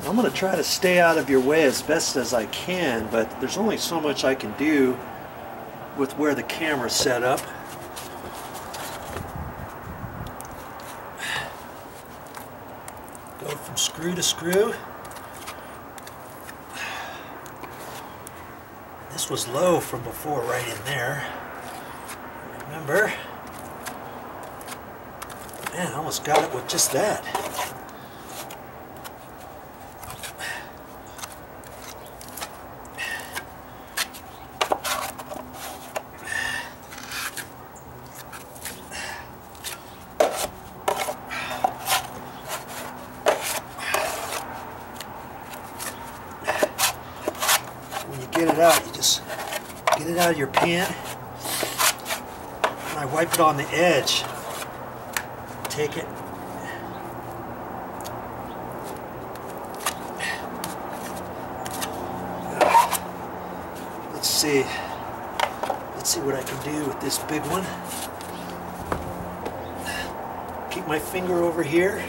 I'm going to try to stay out of your way as best as I can, but there's only so much I can do with where the camera's set up. Go from screw to screw. This was low from before, right in there. Remember? Man, I almost got it with just that. When you get it out, you just get it out of your pan, and I wipe it on the edge. Take it, let's see what I can do with this big one. Keep my finger over here.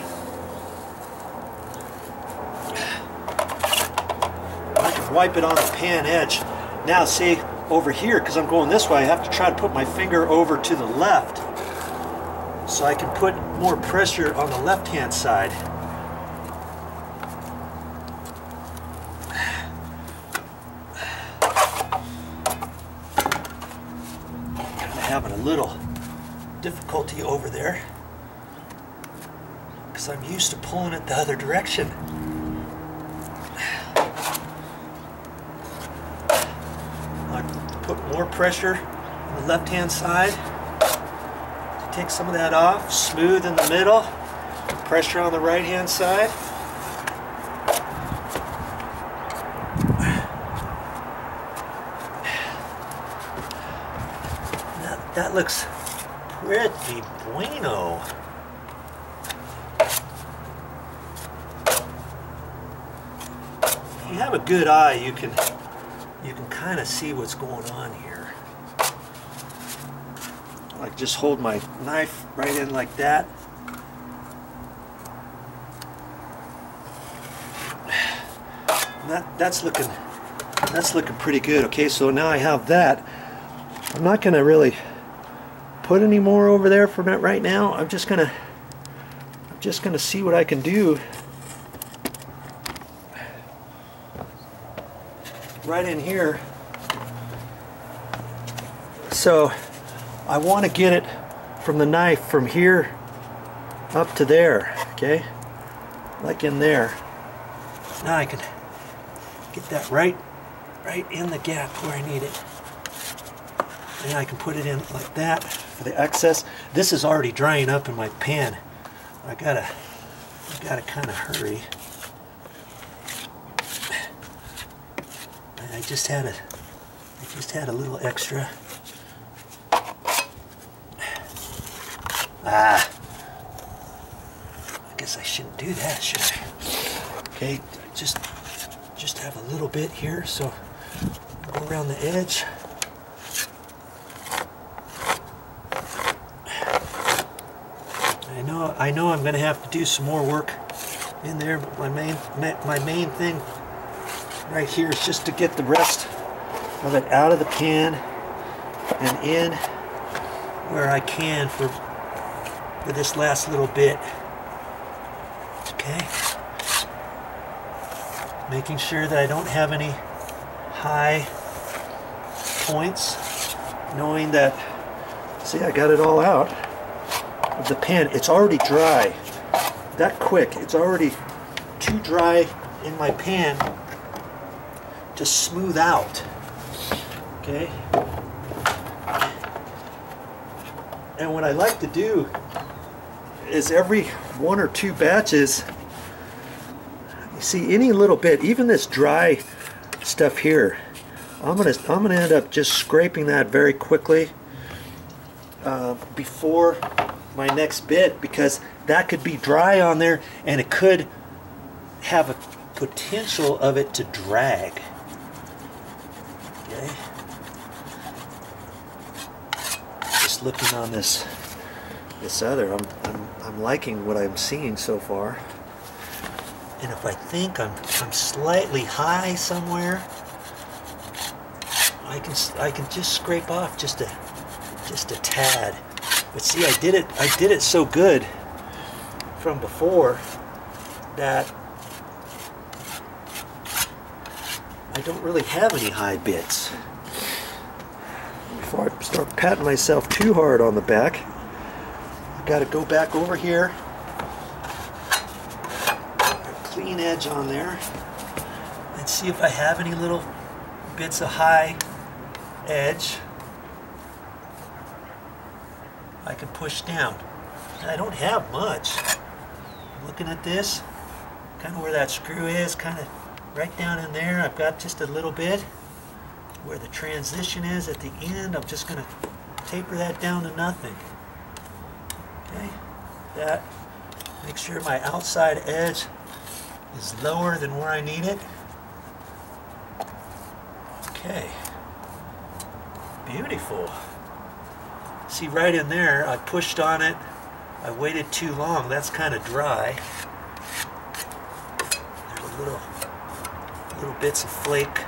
I can wipe it on the pan edge. Now see, over here, because I'm going this way, I have to try to put my finger over to the left so I can put more pressure on the left hand side. Kind of having a little difficulty over there because I'm used to pulling it the other direction. I put more pressure on the left hand side. Take some of that off, smooth in the middle, pressure on the right hand side. That looks pretty bueno. If you have a good eye, you can kind of see what's going on here. Like just hold my knife right in like that. And that's looking pretty good. Okay, so now I have that. I'm not gonna really put any more over there for that right now. I'm just gonna see what I can do right in here. So I want to get it from the knife from here up to there, okay? Like in there. Now I can get that right in the gap where I need it. And I can put it in like that for the excess. This is already drying up in my pan. I gotta kind of hurry. I just had a little extra. I guess I shouldn't do that, should I? Okay, just have a little bit here, so go around the edge. I know I'm going to have to do some more work in there, but my main thing right here is just to get the rest of it out of the pan and in where I can for this last little bit. Okay, making sure that I don't have any high points, knowing that, see, I got it all out of the pan. It's already dry that quick. It's already too dry in my pan to smooth out. Okay, and what I like to do is every 1 or 2 batches, you see any little bit, even this dry stuff here, I'm gonna end up just scraping that very quickly before my next bit, because that could be dry on there and it could have a potential of it to drag. Okay, just looking on this other, I'm liking what I'm seeing so far. And if I think I'm slightly high somewhere, I can just scrape off just a tad. But see, I did it so good from before that I don't really have any high bits. Before I start patting myself too hard on the back, I've got to go back over here, clean edge on there, and see if I have any little bits of high edge I can push down. And I don't have much. Looking at this, kind of where that screw is, kind of right down in there, I've got just a little bit. Where the transition is at the end, I'm just going to taper that down to nothing. Okay, that. Make sure my outside edge is lower than where I need it. Okay, beautiful. See, right in there, I pushed on it. I waited too long. That's kind of dry. There's a little bits of flake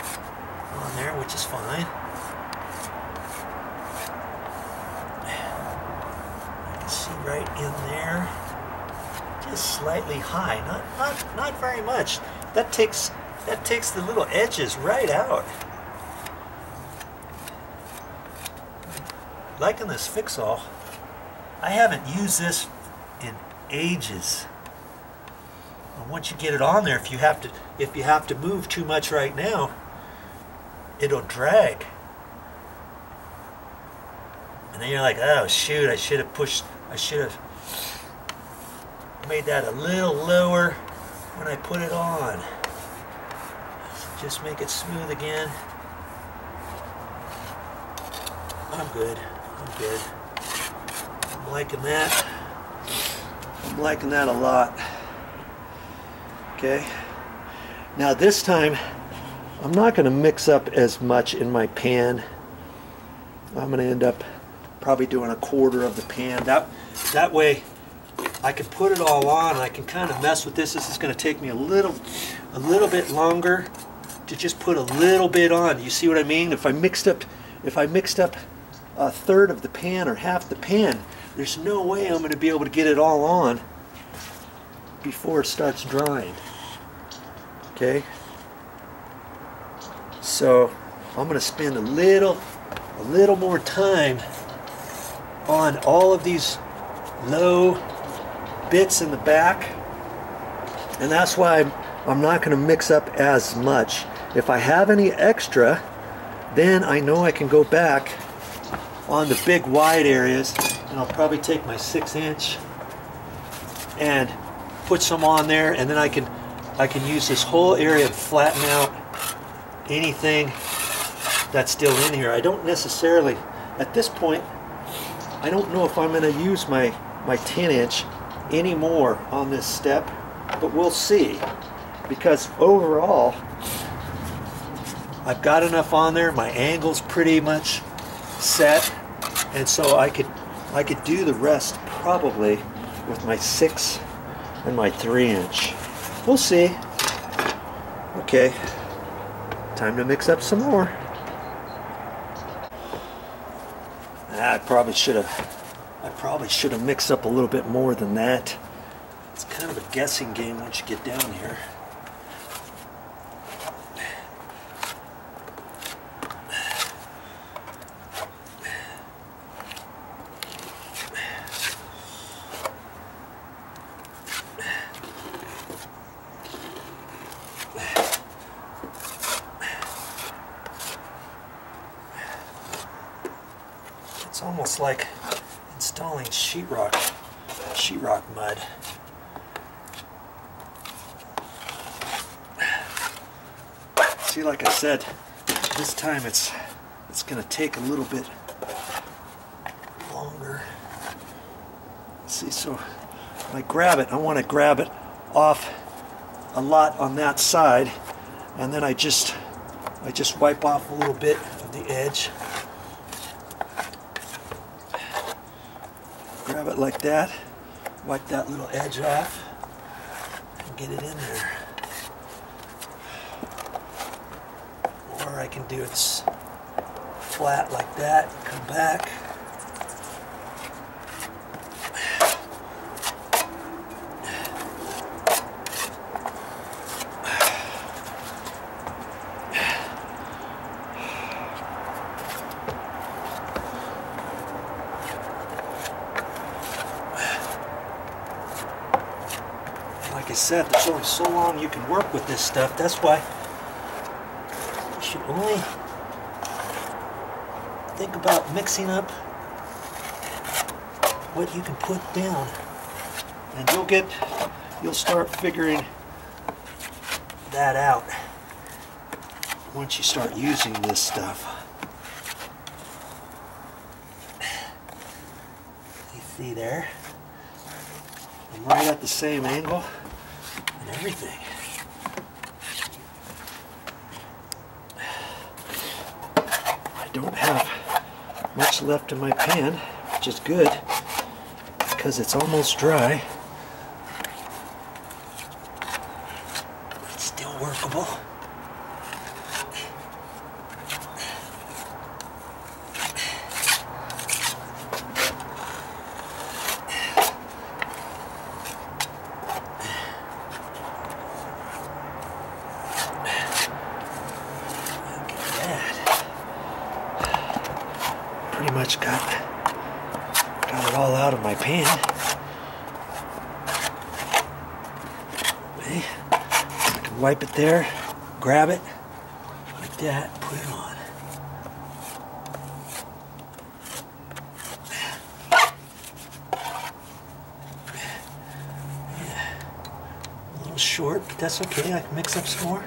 on there, which is fine. I can see right in there, just slightly high, not very much. That takes the little edges right out. Liking this fix-all. I haven't used this in ages. And once you get it on there, if you have to move too much right now, it'll drag. And then you're like, oh shoot, I should have made that a little lower when I put it on. Just make it smooth again. I'm good. I'm liking that. I'm liking that a lot. Okay. Now this time, I'm not going to mix up as much in my pan. I'm going to end up probably doing 1/4 of the pan. That way I can put it all on and I can kind of mess with this. This is going to take me a little bit longer to just put a little bit on. You see what I mean? If I mixed up 1/3 of the pan or half the pan, there's no way I'm going to be able to get it all on before it starts drying. Okay? So I'm going to spend a little more time on all of these low bits in the back, and that's why I'm not going to mix up as much. If I have any extra, then I know I can go back on the big wide areas, and I'll probably take my 6" and put some on there, and then I can use this whole area to flatten out anything that's still in here. I don't necessarily, at this point, I don't know if I'm going to use my 10" anymore on this step, but we'll see, because overall I've got enough on there. My angle's pretty much set, and so I could do the rest probably with my 6" and my 3". We'll see. Okay, time to mix up some more. I probably should have mixed up a little bit more than that. It's kind of a guessing game once you get down here. It's almost like installing sheetrock mud. See, like I said, this time it's going to take a little bit longer. See, so when I grab it, I want to grab it off a lot on that side, and then I just wipe off a little bit of the edge. Grab it like that, wipe that little edge off, and get it in there. I can do it flat like that, come back. Like I said, there's only so long you can work with this stuff. That's why you should only think about mixing up what you can put down, and you'll start figuring that out once you start using this stuff. You see there? I'm right at the same angle and everything. I don't have much left in my pan, which is good because it's almost dry. It's still workable. Pretty much got it all out of my pan. Okay. I can wipe it there, grab it like that, put it on. Yeah. A little short, but that's okay. I can mix up some more.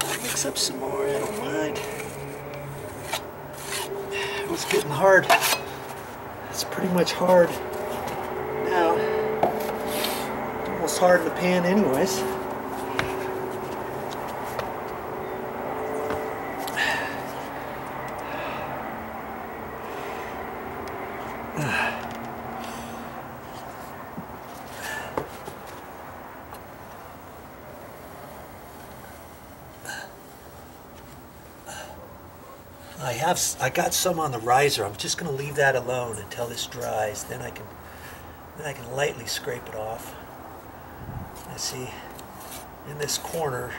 Mix up some more, I don't mind. It was getting hard. It's pretty much hard now. It's almost hard in the pan anyways. I got some on the riser. I'm just going to leave that alone until this dries. Then I can lightly scrape it off. I see in this corner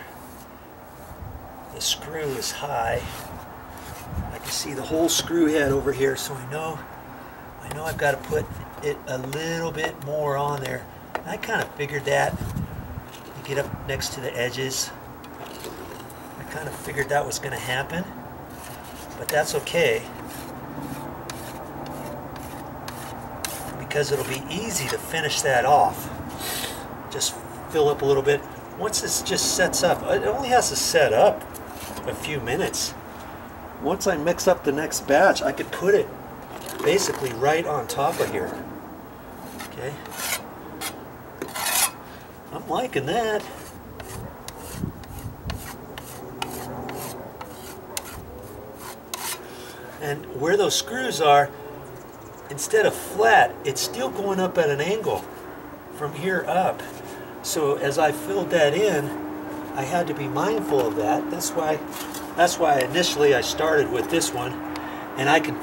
the screw is high. I can see the whole screw head over here, so I know I've got to put it a little bit more on there. I kind of figured that. You get up next to the edges. I kind of figured that was going to happen. But that's okay, because it'll be easy to finish that off. Just fill up a little bit. Once this just sets up, it only has to set up a few minutes. Once I mix up the next batch, I could put it basically right on top of here. Okay, I'm liking that. And where those screws are, instead of flat, it's still going up at an angle from here up. So as I filled that in, I had to be mindful of that. That's why initially I started with this one, and I can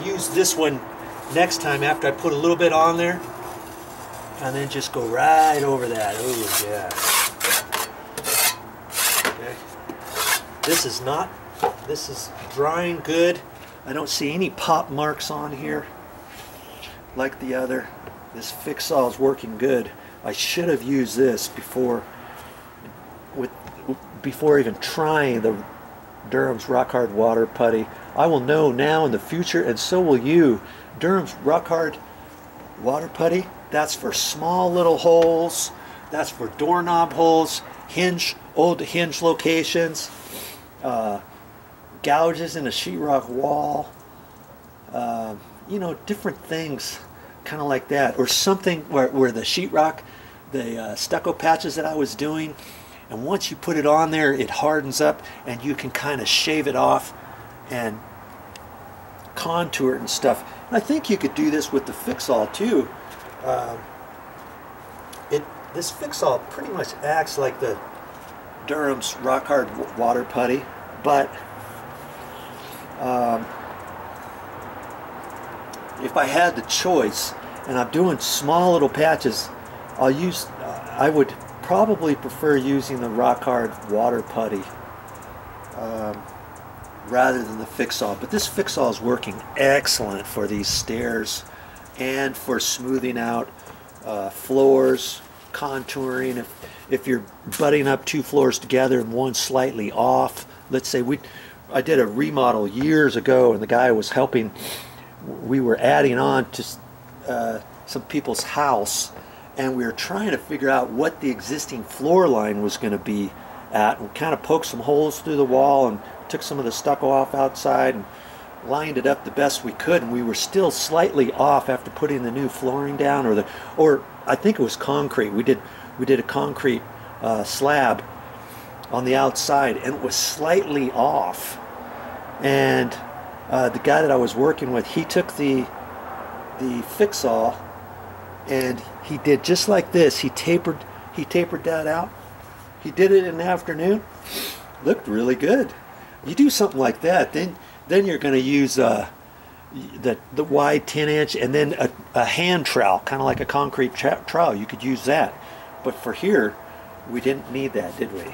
use this one next time after I put a little bit on there, and then just go right over that. Oh yeah. This is drying good. I don't see any pop marks on here like the other. This Fix-All is working good. I should have used this before even trying the Durham's Rock Hard Water Putty. I will know now in the future, and so will you. Durham's Rock Hard Water Putty, that's for small little holes. That's for doorknob holes, old hinge locations. Gouges in a sheetrock wall, you know, different things kind of like that, or something where the sheetrock, the stucco patches that I was doing, and once you put it on there, it hardens up and you can kind of shave it off and contour it and stuff. And I think you could do this with the Fix-All too. this fix-all pretty much acts like the Durham's rock hard water putty, but if I had the choice, and I'm doing small little patches, I would probably prefer using the rock hard water putty rather than the fix-all. But this fix-all is working excellent for these stairs and for smoothing out floors, contouring. If you're butting up two floors together and one slightly off, let's say I did a remodel years ago, and the guy was helping. We were adding on to some people's house, and we were trying to figure out what the existing floor line was going to be at, and kind of poked some holes through the wall and took some of the stucco off outside and lined it up the best we could, and we were still slightly off after putting the new flooring down, or I think it was concrete. We did a concrete slab on the outside, and it was slightly off. And the guy that I was working with, he took the fix-all and he did just like this. He tapered that out. He did it in the afternoon. Looked really good. You do something like that, then you're going to use the wide 10-inch and then a hand trowel, kind of like a concrete trowel. You could use that. But for here, we didn't need that, did we?